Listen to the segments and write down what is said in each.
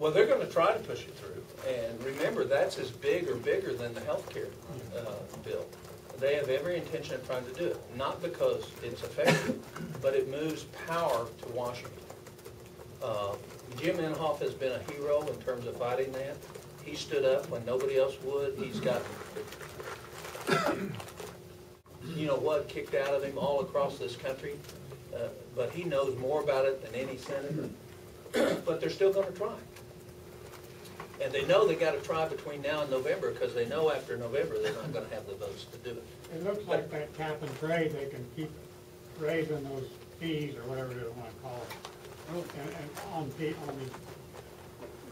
Well, they're going to try to push it through. And remember, that's as big or bigger than the health care bill. They have every intention of trying to do it. Not because it's effective, but it moves power to Washington. Jim Inhofe has been a hero in terms of fighting that. He stood up when nobody else would. He's got, you know what, kicked out of him all across this country. But he knows more about it than any senator. But they're still going to try. And they know they got to try between now and November because they know after November they're not going to have the votes to do it. It looks like that cap and trade, they can keep raising those fees or whatever they want to call it, and on the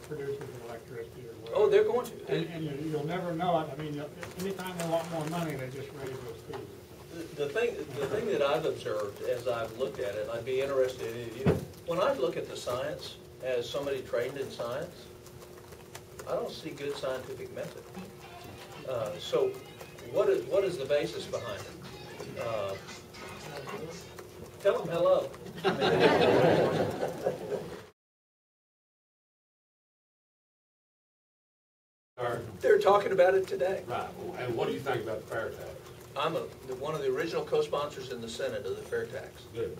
producers of electricity or whatever. Oh, they're going to. And you'll never know it. I mean, anytime they want more money, they just raise those fees. The thing that I've observed as I've looked at it, I'd be interested in you. When I look at the science, as somebody trained in science, I don't see good scientific method. So what is the basis behind it? Tell them hello. They're talking about it today. Right. And what do you think about the fair tax? I'm one of the original co-sponsors in the Senate of the fair tax. Good.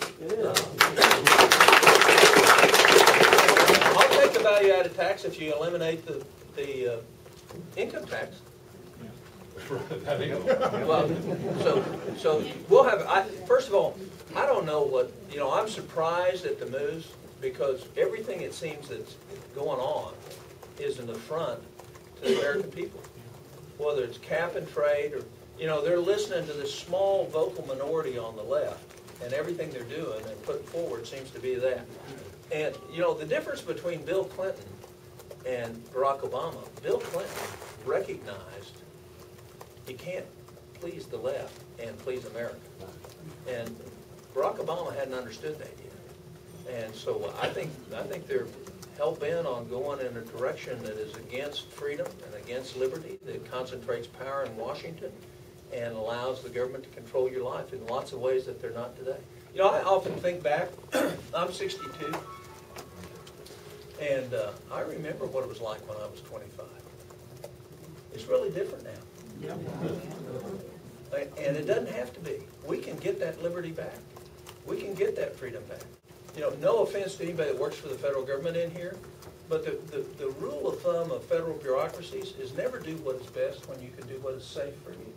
I'll take the value-added tax if you eliminate the income tax. Well, so we'll have. First of all, I don't know what I'm surprised at the moves because everything it seems that's going on is an affront to the American people. Whether it's cap and trade or they're listening to this small vocal minority on the left, and everything they're doing and putting forward seems to be that. And the difference between Bill Clinton and Barack Obama, Bill Clinton recognized you can't please the left and please America. And Barack Obama hadn't understood that yet. And so I think they're hell-bent on going in a direction that is against freedom and against liberty, that concentrates power in Washington and allows the government to control your life in lots of ways that they're not today. I often think back, I'm 62, and I remember what it was like when I was 25. It's really different now. And it doesn't have to be. We can get that liberty back. We can get that freedom back. No offense to anybody that works for the federal government in here, but the rule of thumb of federal bureaucracies is never do what is best when you can do what is safe for you.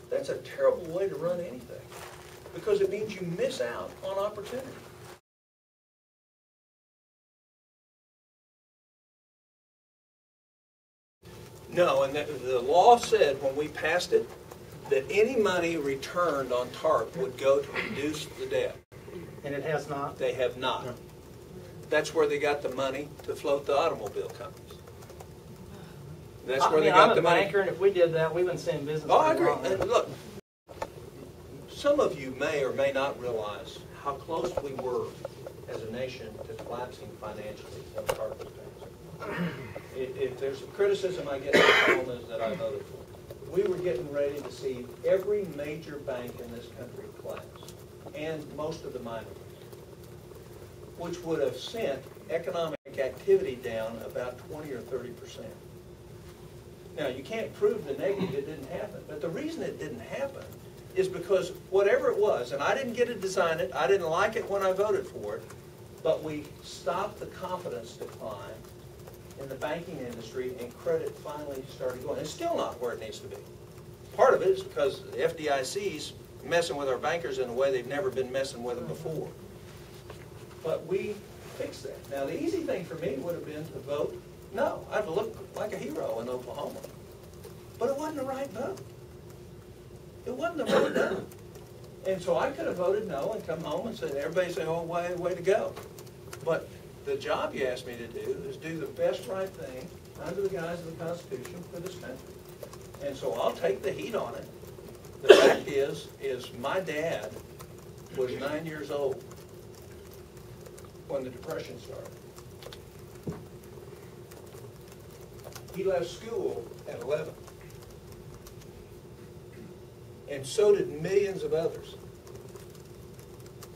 That's a terrible way to run anything because it means you miss out on opportunity. No, and the law said when we passed it that any money returned on TARP would go to reduce the debt. And it has not? They have not. That's where they got the money to float the automobile companies. That's where they got the money. I'm a banker, and if we did that, we wouldn't stay in business. Oh, I agree. And look, some of you may or may not realize how close we were as a nation to collapsing financially when TARP was passed. If there's a criticism I get in the column is that I voted for. We were getting ready to see every major bank in this country collapse, and most of the minor ones, which would have sent economic activity down about 20 or 30%. Now, you can't prove the negative, it didn't happen, but the reason it didn't happen is because whatever it was, and I didn't get to design it, I didn't like it when I voted for it, but we stopped the confidence decline in the banking industry, and credit finally started going. It's still not where it needs to be. Part of it is because the FDIC's messing with our bankers in a way they've never been messing with them before. But we fixed that. Now, the easy thing for me would have been to vote no. I'd look like a hero in Oklahoma. But it wasn't the right vote. It wasn't the right vote. And so I could have voted no and come home and said, everybody say, oh, way to go. But the job you asked me to do is do the best right thing under the guise of the Constitution for this country. And so I'll take the heat on it. The fact is my dad was 9 years old when the Depression started. He left school at 11. And so did millions of others.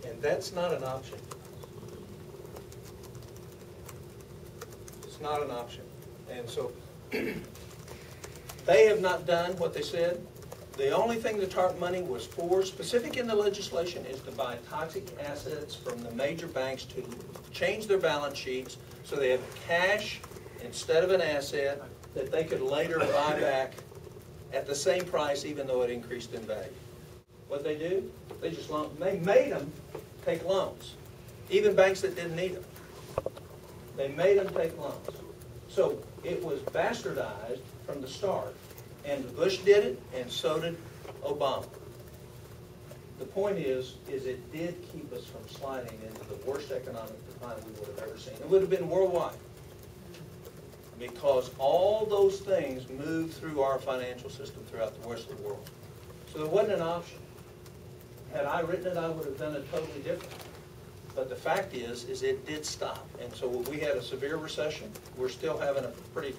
And that's not an option. It's not an option. And so they have not done what they said. The only thing the TARP money was for, specific in the legislation, is to buy toxic assets from the major banks to change their balance sheets so they have cash instead of an asset that they could later buy back at the same price even though it increased in value. What they do? They just they made them take loans, even banks that didn't need them. They made them take loans. So it was bastardized from the start. And Bush did it, and so did Obama. The point is it did keep us from sliding into the worst economic decline we would have ever seen. It would have been worldwide, because all those things moved through our financial system throughout the rest of the world. So there wasn't an option. Had I written it, I would have done it totally different. But the fact is it did stop. And so we had a severe recession. We're still having a pretty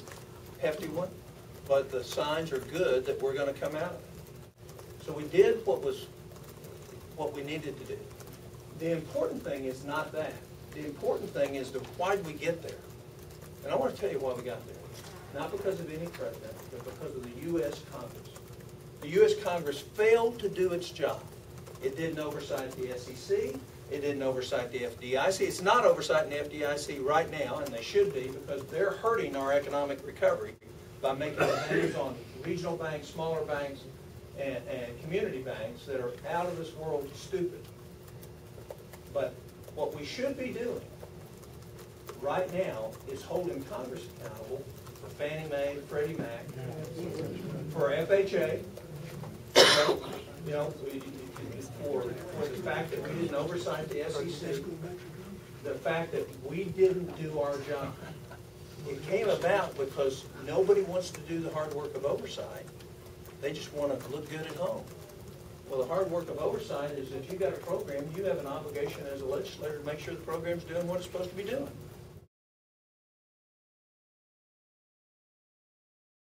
hefty one. But the signs are good that we're going to come out of it. So we did what we needed to do. The important thing is not that. The important thing is why did we get there? And I want to tell you why we got there. Not because of any president, but because of the U.S. Congress. The U.S. Congress failed to do its job. It didn't oversight the SEC. It didn't oversight the FDIC. It's not oversighting the FDIC right now, and they should be, because they're hurting our economic recovery by making demands on regional banks, smaller banks, and community banks that are out of this world stupid. But what we should be doing right now is holding Congress accountable for Fannie Mae, Freddie Mac, for FHA, for the fact that we didn't oversight the SEC, the fact that we didn't do our job. It came about because nobody wants to do the hard work of oversight. They just want to look good at home. Well, the hard work of oversight is if you've got a program, you have an obligation as a legislator to make sure the program's doing what it's supposed to be doing.